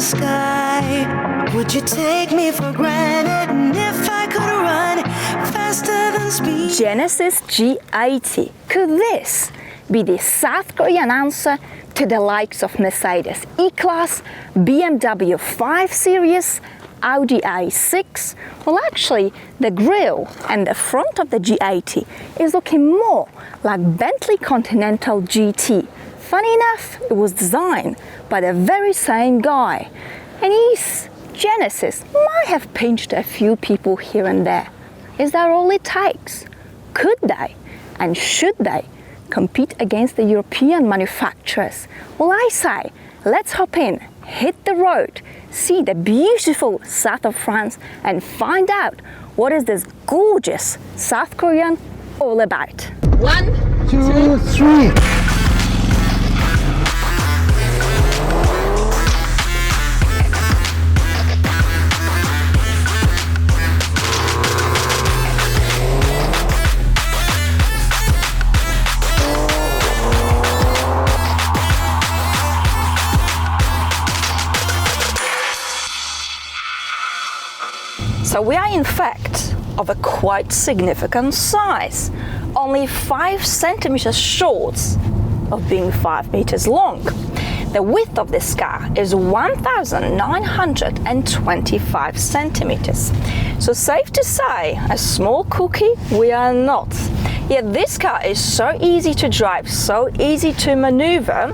the sky. Would you take me for granted? And if I could run faster than speed? Genesis G80. Could this be the South Korean answer to the likes of Mercedes E-Class, BMW 5 Series, Audi A6? Well, actually, the grille and the front of the G80 is looking more like Bentley Continental GT. Funny enough, it was designed by the very same guy, and his Genesis might have pinched a few people here and there. Is that all it takes? Could they and should they compete against the European manufacturers? Well, I say, let's hop in, hit the road, see the beautiful south of France, and find out what is this gorgeous South Korean all about. 1, 2, 3. So we are in fact of a quite significant size, only 5 centimeters short of being 5 meters long. The width of this car is 1,925 centimeters. So safe to say, a small cookie we are not. Yet this car is so easy to drive, so easy to maneuver.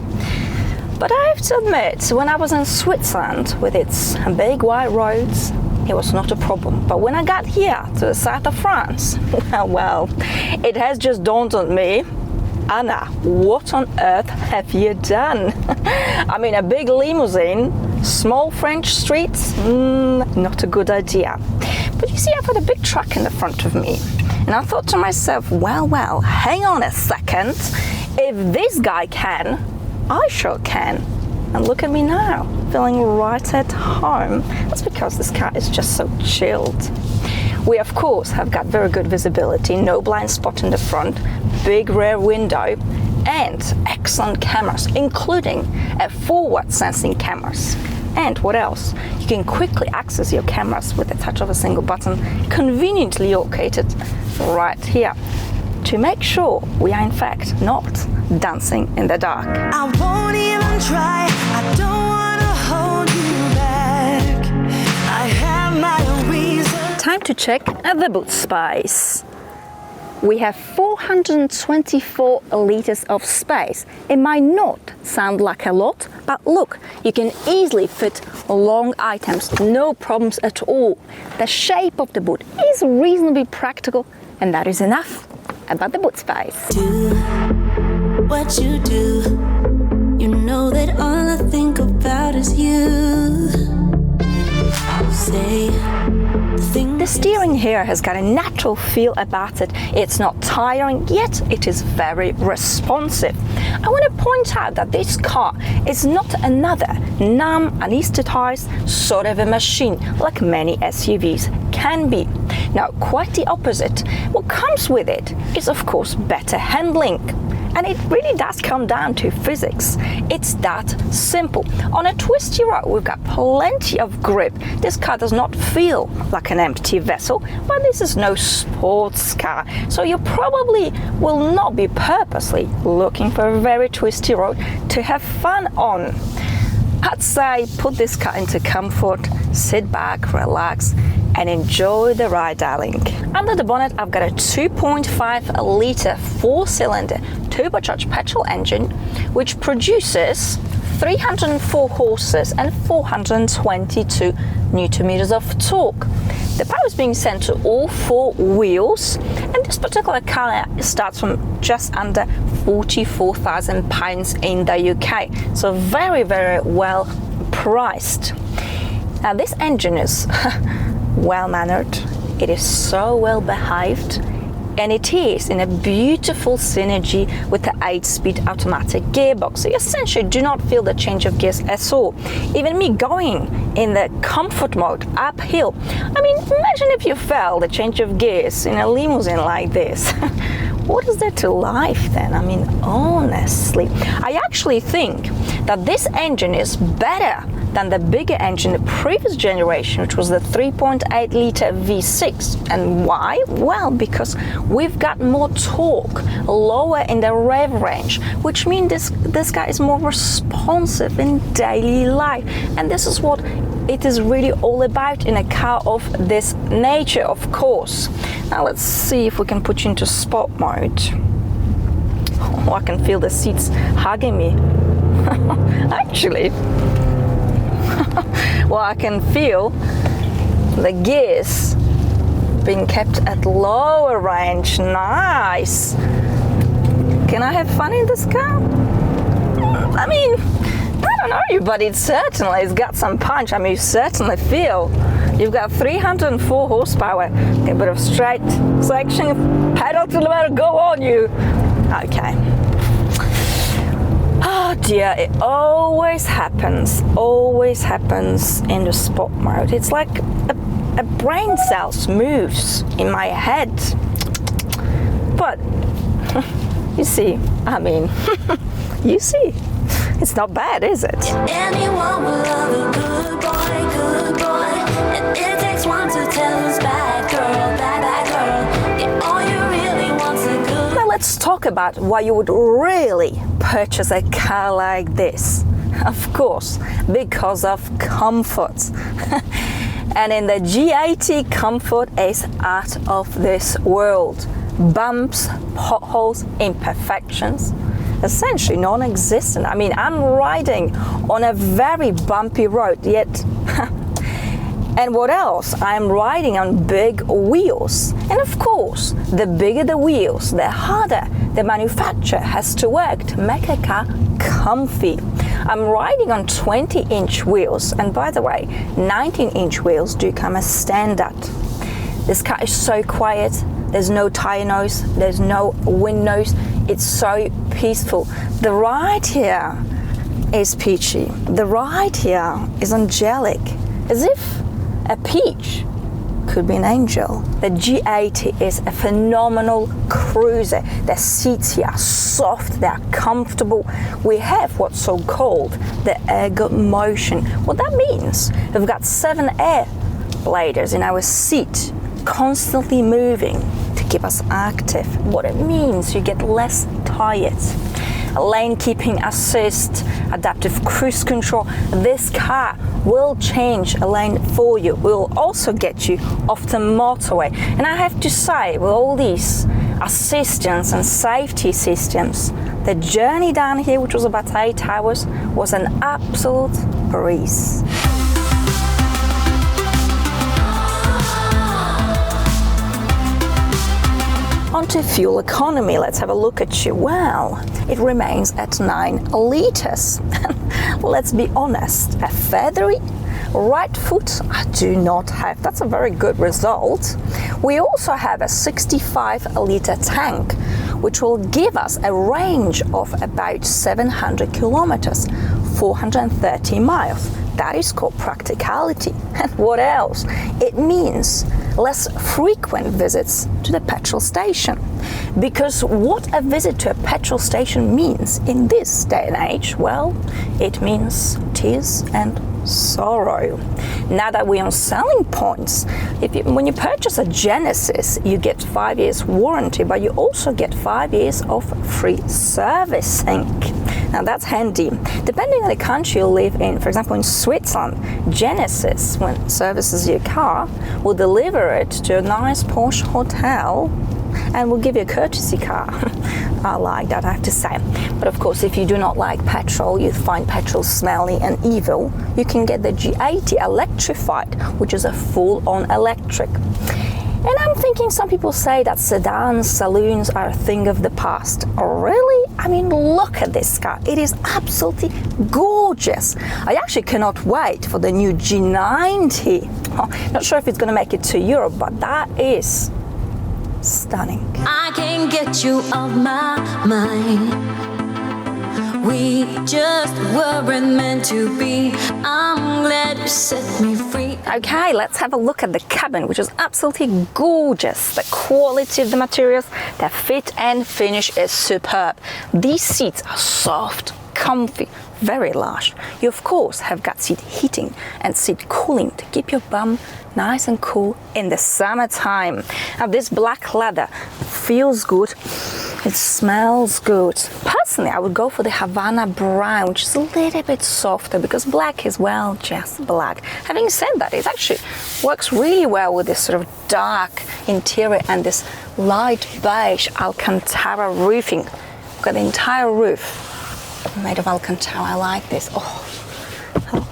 But I have to admit, when I was in Switzerland with its big wide roads, it was not a problem. But when I got here to the south of France, well, it has just dawned on me, Anna, what on earth have you done? I mean, a big limousine, small French streets, not a good idea. But you see, I've got a big truck in the front of me. And I thought to myself, well, hang on a second. If this guy can, I sure can. And look at me now, feeling right at home. That's because this car is just so chilled. We of course have got very good visibility, no blind spot in the front, big rear window, and excellent cameras, including a forward sensing cameras. And what else? You can quickly access your cameras with the touch of a single button, conveniently located right here, to make sure we are in fact not dancing in the dark. I won't even try. I don't want to hold you back. I have my own reason. Time to check the boot space. We have 424 liters of space. It might not sound like a lot, but look, you can easily fit long items, no problems at all. The shape of the boot is reasonably practical, and that is enough about the boot space. Do what you do. You know that all I think about is you. Say the thing. The steering here has got a natural feel about it. It's not tiring, yet it is very responsive. I want to point out that this car is not another numb, anesthetized sort of a machine like many SUVs can be. Now, quite the opposite. What comes with it is, of course, better handling. And it really does come down to physics. It's that simple. On a twisty road, we've got plenty of grip. This car does not feel like an empty vessel, but this is no sports car. So you probably will not be purposely looking for a very twisty road to have fun on. I'd say put this car into comfort, sit back, relax, and enjoy the ride, darling. Under the bonnet, I've got a 2.5 litre 4-cylinder turbocharged petrol engine, which produces 304 horses and 422 Newton meters of torque. The power is being sent to all 4 wheels, and this particular car starts from just under £44,000 in the UK. So very, very well priced. Now this engine is well-mannered, it is so well behaved, and it is in a beautiful synergy with the 8-speed automatic gearbox. So you essentially do not feel the change of gears at all. Even me going in the comfort mode uphill, I mean, imagine if you felt the change of gears in a limousine like this. what is there to life then? I mean, honestly, I actually think that this engine is better than the bigger engine, the previous generation, which was the 3.8 liter V6. And why? Well, because we've got more torque, lower in the rev range, which means this guy is more responsive in daily life. And this is what it is really all about in a car of this nature, of course. Now let's see if we can put you into sport mode. Oh, I can feel the seats hugging me. Actually, well, I can feel the gears being kept at lower range. Nice. Can I have fun in this car? I mean, I don't know you, but it's got some punch. I mean, you certainly feel you've got 304 horsepower, a bit of straight section, pedal to the metal, go on you. Okay. Oh dear, it always happens in the sport mode. It's like a brain cells moves in my head. But you see, I mean, you see, it's not bad, is it? Anyone will love a good boy, and it takes one to tell us bad girl, bad girl. Yeah, all you really want's a good. Now let's talk about why you would really purchase a car like this. Of course, because of comfort. And in the G80, comfort is out of this world. Bumps, potholes, imperfections, essentially non-existent. I mean, I'm riding on a very bumpy road, yet and what else? I'm riding on big wheels. And of course, the bigger the wheels, the harder the manufacturer has to work to make a car comfy. I'm riding on 20-inch wheels, and by the way, 19-inch wheels do come as standard. This car is so quiet. There's no tire noise, there's no wind noise. It's so peaceful. The ride here is peachy. The ride here is angelic, as if a peach could be an angel. The G80 is a phenomenal cruiser. The seats here are soft, they're comfortable. We have what's so called the ergo motion. What that means, we've got 7 air bladers in our seat, constantly moving to keep us active. What it means, you get less tired. Lane keeping assist, adaptive cruise control. This car will change a lane for you. Will also get you off the motorway. And I have to say, with all these assistance and safety systems, the journey down here, which was about 8 hours, was an absolute breeze. Onto fuel economy, let's have a look at you. Well, it remains at 9 liters. Let's be honest, a feathery right foot I do not have. That's a very good result. We also have a 65-liter tank, which will give us a range of about 700 kilometers, 430 miles. That is called practicality. And what else? It means less frequent visits to the petrol station. Because what a visit to a petrol station means in this day and age, well, it means tears and sorrow. Now that we're on selling points, when you purchase a Genesis, you get 5 years warranty, but you also get 5 years of free servicing. Now that's handy. Depending on the country you live in, for example in Switzerland, Genesis, when it services your car, will deliver it to a nice posh hotel and will give you a courtesy car. I like that, I have to say. But of course, if you do not like petrol, you find petrol smelly and evil, you can get the G80 electrified, which is a full-on electric. And I'm thinking some people say that sedans, saloons are a thing of the past. Really? I mean, look at this car. It is absolutely gorgeous. I actually cannot wait for the new G90. Oh, not sure if it's going to make it to Europe, but that is stunning. I can't get you off my mind. We just weren't meant to be. I'm glad you set me free. Okay, let's have a look at the cabin, which is absolutely gorgeous. The quality of the materials, the fit and finish is superb. These seats are soft, comfy, very large. You of course have got seat heating and seat cooling to keep your bum nice and cool in the summertime. Now this black leather feels good, it smells good. Personally, I would go for the Havana brown, which is a little bit softer because black is, well, just black. Having said that, it actually works really well with this sort of dark interior and this light beige Alcantara roofing. Got the entire roof made of Alcantara. I like this. Oh,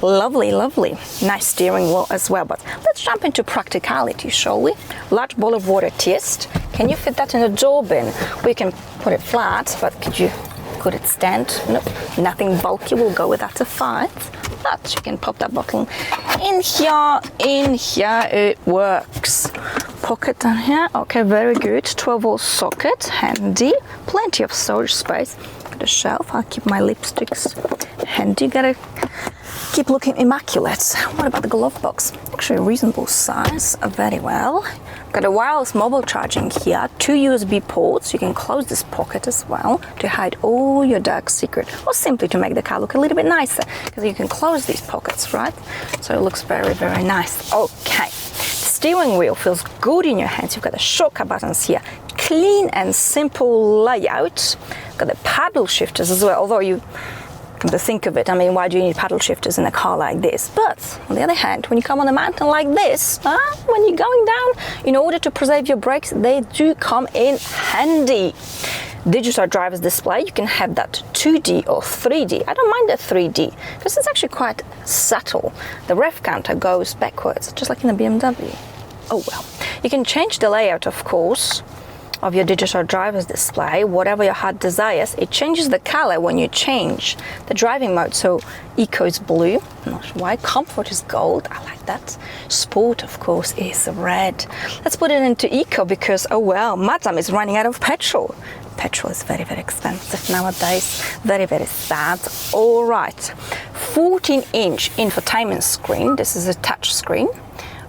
lovely, lovely. Nice steering wheel as well. But let's jump into practicality, shall we? Large bowl of water test. Can you fit that in a door bin? We can put it flat, but could it stand? Nope, nothing bulky will go with that to 5. But you can pop that bottle in here, it works. Pocket down here, okay, very good. 12-volt socket, handy. Plenty of storage space. The shelf, I'll keep my lipsticks handy. Gotta keep looking immaculate. What about the glove box? Actually a reasonable size, very well. Got a wireless mobile charging here, 2 USB ports. You can close this pocket as well to hide all your dark secret, or simply to make the car look a little bit nicer, because you can close these pockets, right? So it looks very, very nice. Okay, the steering wheel feels good in your hands. You've got the shortcut buttons here, clean and simple layout. Got the paddle shifters as well, although you come to think of it, I mean, why do you need paddle shifters in a car like this? But on the other hand, when you come on a mountain like this, when you're going down, in order to preserve your brakes, they do come in handy. Digital driver's display, you can have that 2D or 3D. I don't mind the 3D because it's actually quite subtle. The rev counter goes backwards, just like in the BMW. Oh well. You can change the layout, of course, of your digital driver's display, whatever your heart desires. It changes the color when you change the driving mode. So Eco is blue, not sure why. Comfort is gold, I like that. Sport, of course, is red. Let's put it into Eco because, oh well, Madame is running out of petrol. Petrol is very, very expensive nowadays. Very, very sad. All right, 14-inch infotainment screen. This is a touch screen.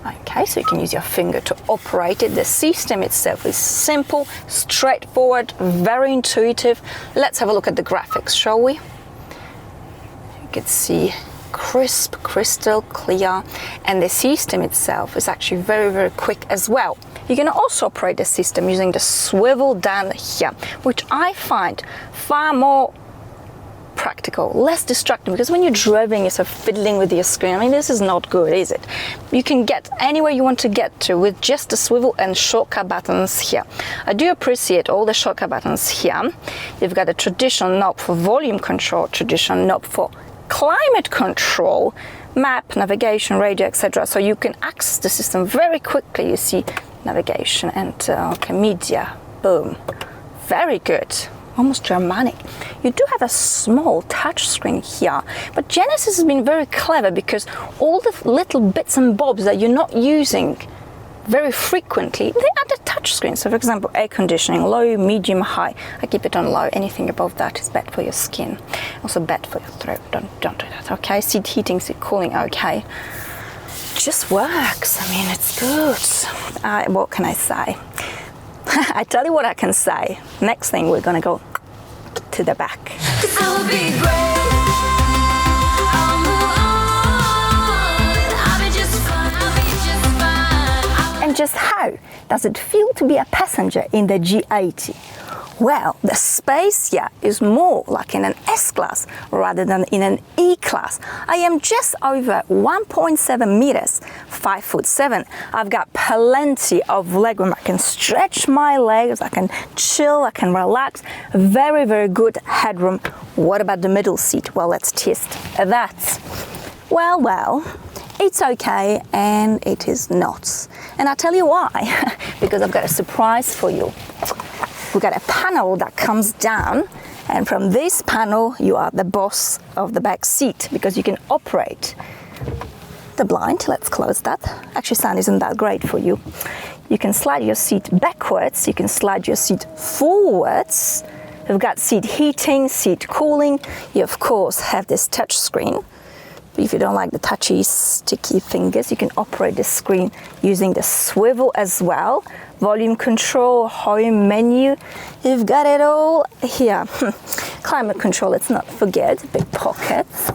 Okay, so you can use your finger to operate it. The system itself is simple, straightforward, very intuitive. Let's have a look at the graphics, shall we? You can see crisp, crystal clear, and the system itself is actually very, very quick as well. You can also operate the system using the swivel down here, which I find far more practical, less distracting, because when you're driving, you're sort of fiddling with your screen. I mean, this is not good, is it? You can get anywhere you want to get to with just the swivel and shortcut buttons here. I do appreciate all the shortcut buttons here. You've got a traditional knob for volume control, traditional knob for climate control, map, navigation, radio, etc. So you can access the system very quickly. You see navigation and okay, media, boom, very good. Almost Germanic. You do have a small touch screen here, but Genesis has been very clever because all the little bits and bobs that you're not using very frequently, they add a touch screen. So for example, air conditioning, low, medium, high. I keep it on low. Anything above that is bad for your skin. Also bad for your throat. Don't do that, okay? Seat heating, seat cooling, okay. Just works. I mean, it's good. What can I say? I tell you what I can say. Next thing, we're gonna go to the back. I'll be great. I'll move on. I'll be just fine. I'll be just fine. And just how does it feel to be a passenger in the G80? Well, the space here is more like in an S-Class rather than in an E-Class. I am just over 1.7 meters, 5'7". I've got plenty of legroom. I can stretch my legs, I can chill, I can relax. Very, very good headroom. What about the middle seat? Well, let's test that. Well, it's okay and it is not. And I'll tell you why. Because I've got a surprise for you. We've got a panel that comes down, and from this panel you are the boss of the back seat because you can operate the blind. Let's close that. Actually, sound isn't that great for you. You can slide your seat backwards, you can slide your seat forwards, You've got seat heating, seat cooling. You of course have this touch screen. If you don't like the touchy, sticky fingers, you can operate the screen using the swivel as well. Volume control, home menu, you've got it all here. Climate control, let's not forget, big pockets.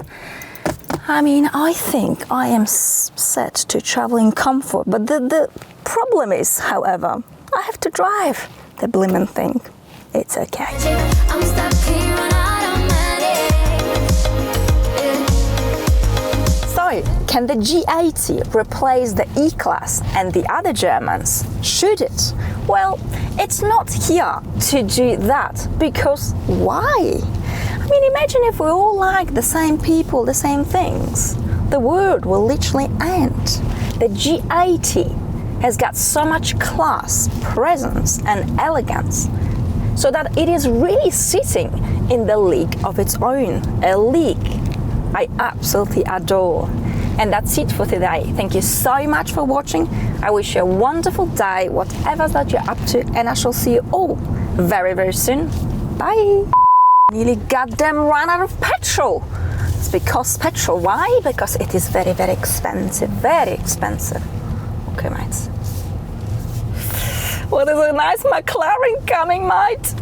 I mean, I think I am set to travel in comfort, but the problem is, however, I have to drive the blimmin' thing. It's okay. I'm stuck here on automatic. So, can the G80 replace the E-Class and the other Germans? Should it? Well, it's not here to do that, because why? I mean, imagine if we all like the same people, the same things. The world will literally end. The G80 has got so much class, presence and elegance, so that it is really sitting in the league of its own, a league I absolutely adore. And that's it for today. Thank you so much for watching. I wish you a wonderful day, whatever that you're up to, and I shall see you all very, very soon. Bye. Nearly goddamn run out of petrol. It's because petrol. Why? Because it is very, very expensive. Very expensive. Okay, mates. Well, there's a nice McLaren coming, mate.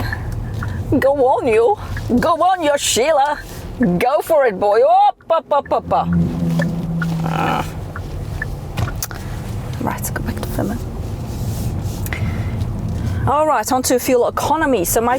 Go on, you. Go on, you Sheila. Go for it, boy. Up. Right, let's go back to filming. All right, on to fuel economy. So my